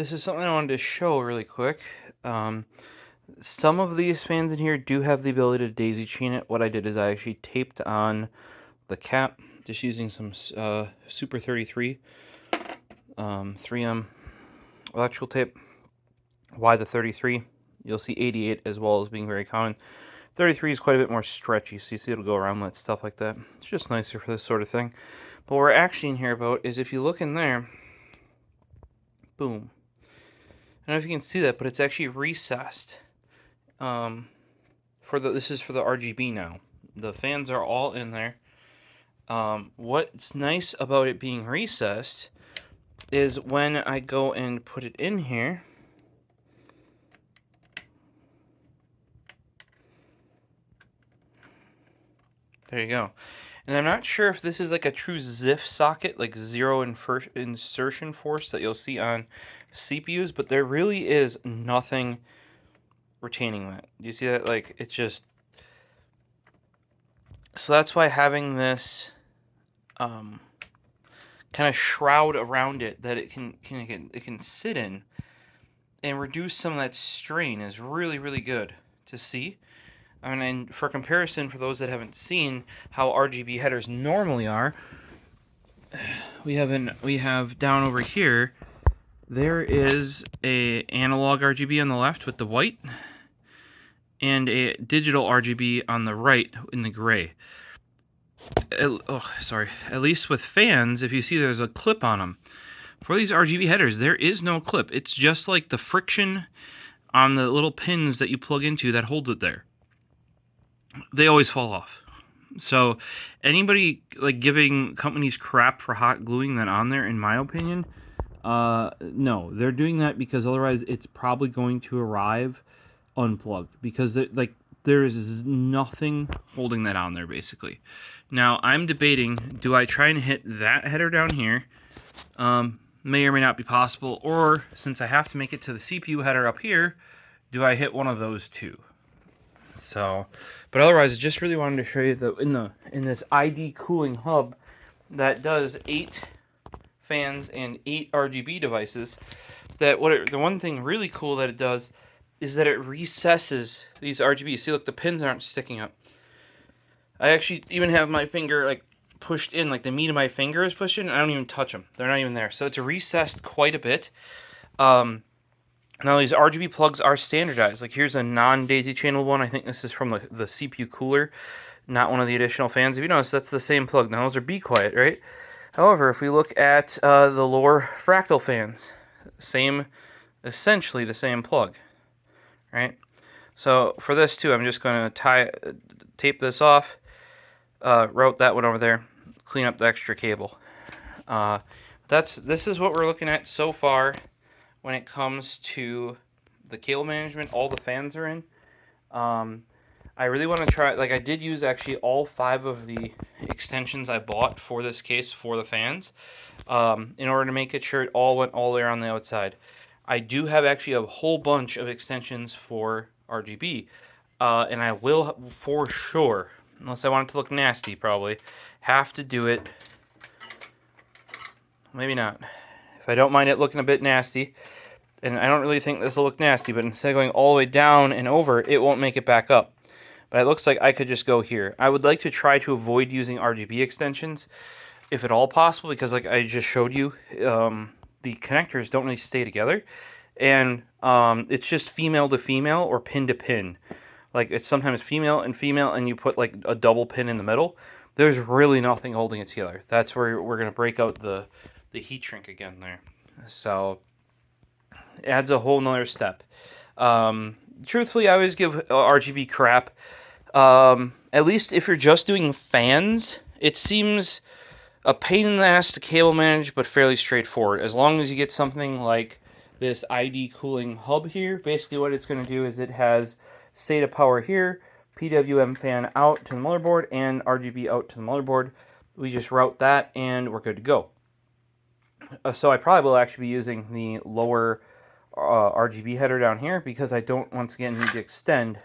this is something I wanted to show really quick. Some of these fans in here do have the ability to daisy chain it. What I did is I actually taped on the cap, just using some Super 33 3M electrical tape. Why the 33? You'll see 88 as well as being very common. 33 is quite a bit more stretchy, so you see it'll go around that stuff like that. It's just nicer for this sort of thing. But what we're actually in here about is if you look in there, boom. I don't know if you can see that, but it's actually recessed. This is for the RGB now. The fans are all in there. What's nice about it being recessed is when I go and put it in here, there you go. And I'm not sure if this is like a true ZIF socket, like zero insertion force that you'll see on CPUs, but there really is nothing retaining that. Do you see that? Like, it's just... So that's why having this kind of shroud around it that it can sit in and reduce some of that strain is really, really good to see. I mean, and for comparison, for those that haven't seen how RGB headers normally are, we have down over here, there is a analog RGB on the left with the white, and a digital RGB on the right in the gray. At least with fans, if you see there's a clip on them. For these RGB headers, there is no clip. It's just like the friction on the little pins that you plug into that holds it there. They always fall off. So anybody like giving companies crap for hot gluing that on there, in my opinion, no, they're doing that because otherwise it's probably going to arrive unplugged, because there is nothing holding that on there basically. Now I'm debating, do I try and hit that header down here? May or may not be possible, or since I have to make it to the CPU header up here, do I hit one of those two? So, but otherwise, I just really wanted to show you that in this ID cooling hub that does 8 fans and 8 RGB devices, that the one thing really cool that it does is that it recesses these RGB. See, look, the pins aren't sticking up. I actually even have my finger like pushed in, like the meat of my finger is pushed in, and I don't even touch them. They're not even there. So it's recessed quite a bit. Now these RGB plugs are standardized. Like here's a non-daisy channel one. I think this is from the CPU cooler, not one of the additional fans. If you notice, that's the same plug. Now those are Be Quiet, right? However, if we look at the lower fractal fans, essentially the same plug, right? So for this too, I'm just going to tape this off, route that one over there, clean up the extra cable. This is what we're looking at so far. When it comes to the cable management, all the fans are in. I really want to try, like I did use actually all 5 of the extensions I bought for this case for the fans, in order to make it sure it all went all the way around the outside. I do have actually a whole bunch of extensions for RGB, and I will for sure, unless I want it to look nasty probably, have to do it, maybe not. If I don't mind it looking a bit nasty, and I don't really think this will look nasty, but instead of going all the way down and over, it won't make it back up. But it looks like I could just go here. I would like to try to avoid using RGB extensions, if at all possible, because like I just showed you, the connectors don't really stay together. And it's just female to female or pin to pin. Like it's sometimes female, and you put like a double pin in the middle. There's really nothing holding it together. That's where we're going to break out the heat shrink again there. So it adds a whole nother step. Truthfully, I always give RGB crap. At least if you're just doing fans, it seems a pain in the ass to cable manage, but fairly straightforward. As long as you get something like this ID cooling hub here, basically what it's going to do is it has SATA power here, PWM fan out to the motherboard, and RGB out to the motherboard. We just route that, and we're good to go. So I probably will actually be using the lower RGB header down here, because I don't, once again, need to extend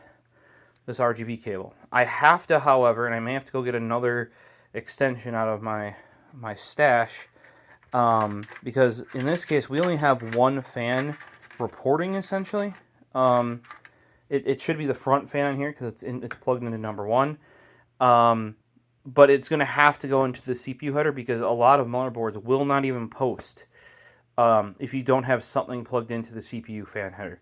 this RGB cable. I have to, however, and I may have to go get another extension out of my stash, Because in this case, we only have one fan reporting, essentially. It should be the front fan on here because it's plugged into number 1. But it's going to have to go into the CPU header because a lot of motherboards will not even post if you don't have something plugged into the CPU fan header.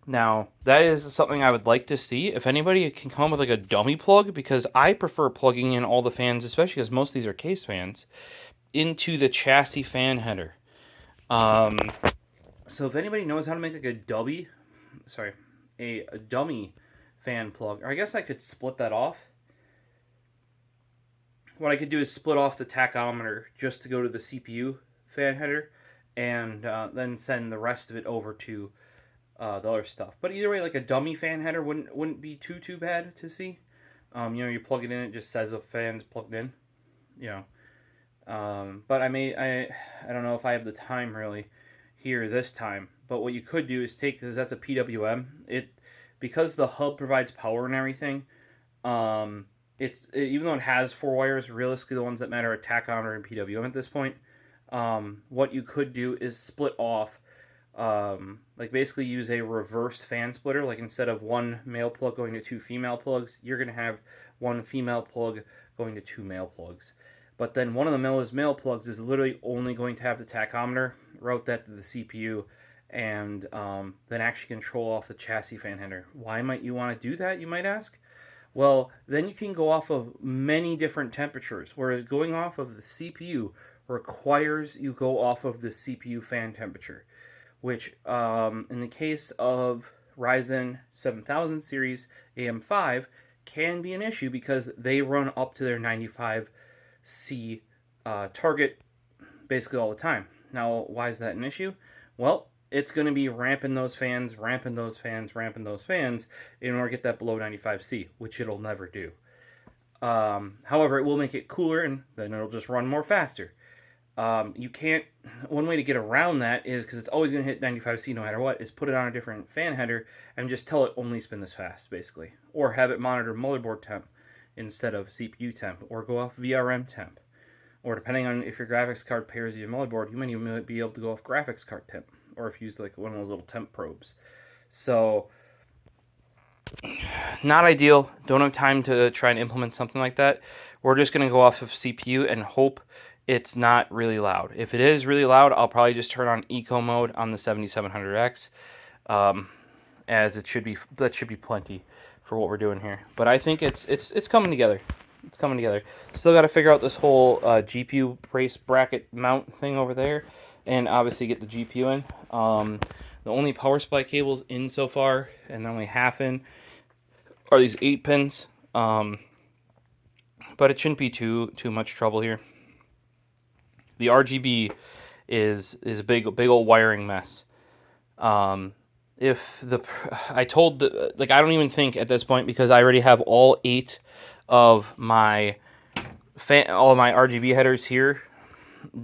Now, that is something I would like to see. If anybody can come up with like a dummy plug, because I prefer plugging in all the fans, especially because most of these are case fans, into the chassis fan header. So if anybody knows how to make like a dummy fan plug, or I guess I could split that off. What I could do is split off the tachometer just to go to the CPU fan header, and then send the rest of it over to the other stuff. But either way, like a dummy fan header wouldn't be too bad to see. You plug it in, it just says a fan's plugged in. But I don't know if I have the time really here this time. But what you could do is take, because that's a PWM. Because the hub provides power and everything. Even though it has 4 wires, realistically the ones that matter are tachometer and PWM at this point. What you could do is split off, like basically use a reversed fan splitter. Like instead of one male plug going to 2 female plugs, you're going to have one female plug going to 2 male plugs. But then one of the male plugs is literally only going to have the tachometer, route that to the CPU, and then actually control off the chassis fan header. Why might you want to do that, you might ask? Well, then you can go off of many different temperatures, whereas going off of the CPU requires you go off of the CPU fan temperature, which in the case of Ryzen 7000 series AM5 can be an issue because they run up to their 95C target basically all the time. Now, why is that an issue? Well, it's going to be ramping those fans in order to get that below 95C, which it'll never do. However, it will make it cooler, and then it'll just run more faster. You can't. One way to get around that is, because it's always going to hit 95C no matter what, is put it on a different fan header and just tell it only spin this fast, basically. Or have it monitor motherboard temp instead of CPU temp, or go off VRM temp. Or depending on if your graphics card pairs with your motherboard, you might even be able to go off graphics card temp, or if you use like one of those little temp probes. So, not ideal. Don't have time to try and implement something like that. We're just going to go off of CPU and hope it's not really loud. If it is really loud, I'll probably just turn on eco mode on the 7700X, as it should be. That should be plenty for what we're doing here. But I think it's coming together. It's coming together. Still got to figure out this whole GPU brace bracket mount thing over there, and obviously get the GPU in. The only power supply cables in so far, and only half in, are these 8 pins. But it shouldn't be too much trouble here. The RGB is a big old wiring mess. I don't even think at this point, because I already have all 8 of my RGB headers here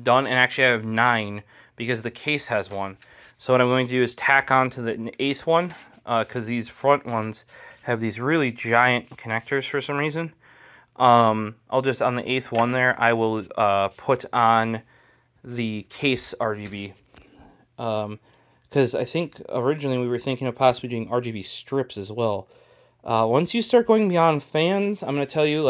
done, and actually I have 9 because the case has 1. So what I'm going to do is tack on to the 8th one, because these front ones have these really giant connectors for some reason. I'll just, on the 8th one there, I will put on the case RGB, because I think originally we were thinking of possibly doing RGB strips as well. Once you start going beyond fans, I'm going to tell you,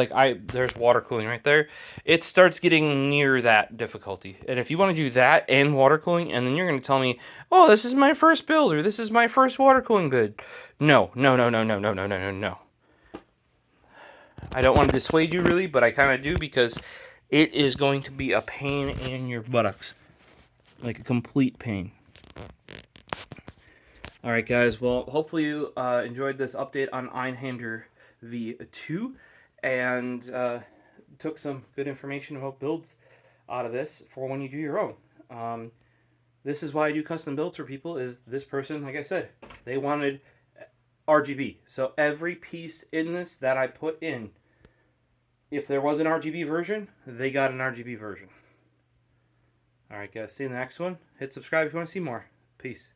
there's water cooling right there. It starts getting near that difficulty. And if you want to do that and water cooling, and then you're going to tell me, oh, this is my first build, or this is my first water cooling bid. No. I don't want to dissuade you really, but I kind of do, because it is going to be a pain in your buttocks. Like a complete pain. Alright guys, well, hopefully you enjoyed this update on Einhander V2, and took some good information about builds out of this for when you do your own. This is why I do custom builds for people, is this person, like I said, they wanted RGB. So every piece in this that I put in, if there was an RGB version, they got an RGB version. Alright guys, see you in the next one. Hit subscribe if you want to see more. Peace.